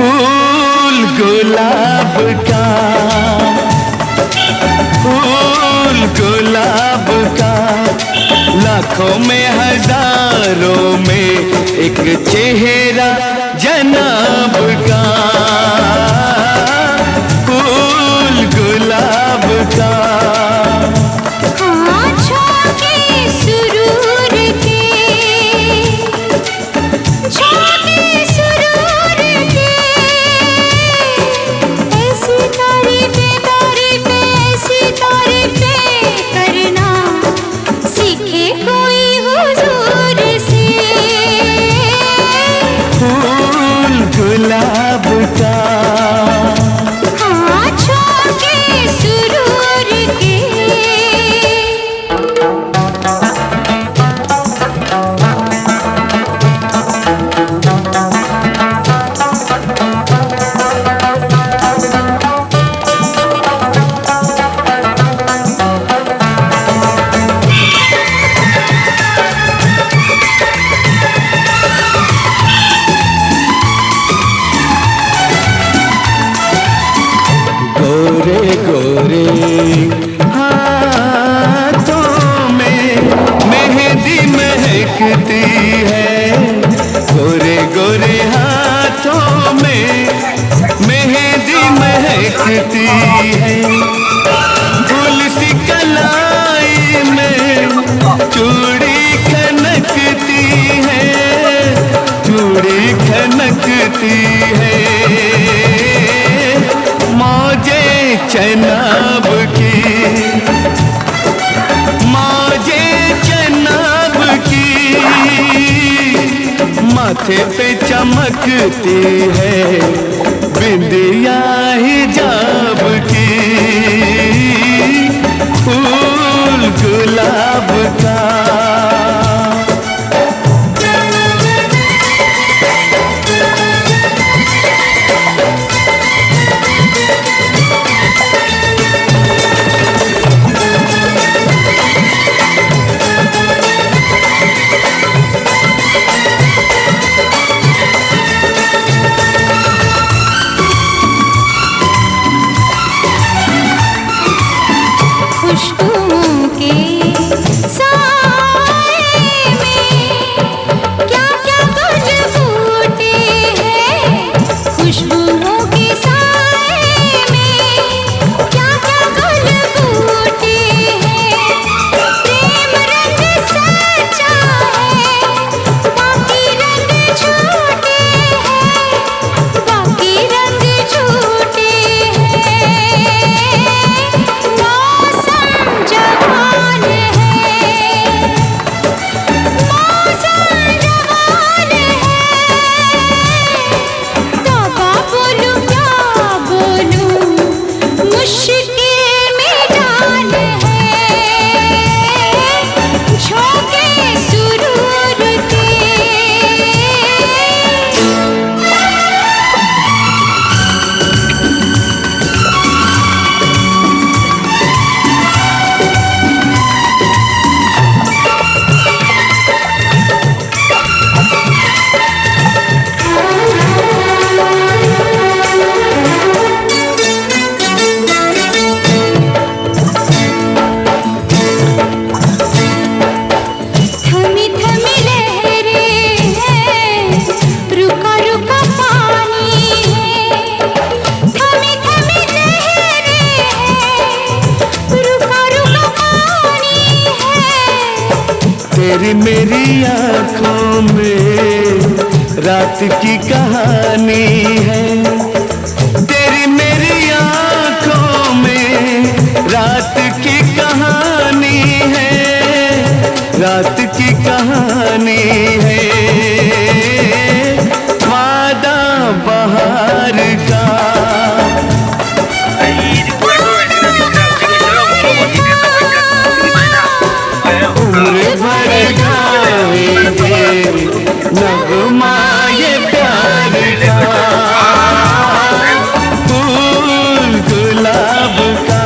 फूल गुलाब का, फूल गुलाब का, लाखों में हजारों में एक चेहरा जनाब का, फूल गुलाब का। गुलाब का आँखों के सुरूर के। गोरे गोरे हाथों में मेहंदी महकती है, गोरे गोरे हाथों में मेहंदी महकती है, फूल सी कलाई में चूड़ी खनकती है, चूड़ी खनकती है, मौजे चनाब की, मौजे चनाब की, माथे पे चमकती है बिंदिया हिजाब की, फूल गुलाब का। खुशबुओं के साए में क्या क्या गुल फूटे हैं, खुशबुओं के साए में क्या क्या गुल फूटे हैं, प्रेम रंग सच्चा है बाकी रंग झूठे हैं, बाकी रंग झूठे हैं, जवान है मौसम जवान है, तौबा बोलूं क्या बोलूं मुश्किल में जान है, झोंके सुरूर के। तेरी मेरी आँखों में रात की कहानी है, तेरी मेरी आँखों में रात की कहानी है, रात की कहानी है, वादा बहार का, उम्र भर गाएंगे नगमा ये प्यार का, फूल गुलाब का,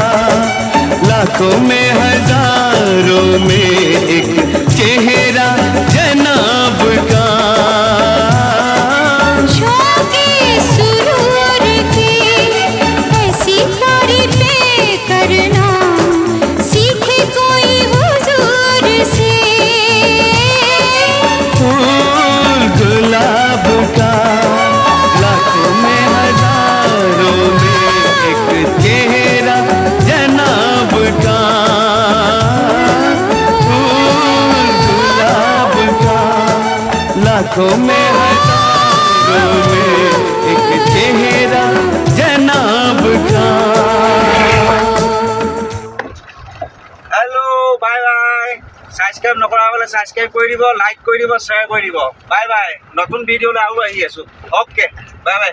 लाखों में हजारों में एक चेहरा जनाब का। झोंके सुरूर लाखों में हजारों में एक चेहरा जनाब का। हेलो बाय बाय সাবস্ক্রাইব নকৰা হ'লে সাবস্ক্রাইব কৰি দিব লাইক কৰি দিব শ্বেয়াৰ কৰি দিব বাই বাই নতুন ভিডিঅ'লৈ আৰু আহি আছোঁ অ'কে বাই বাই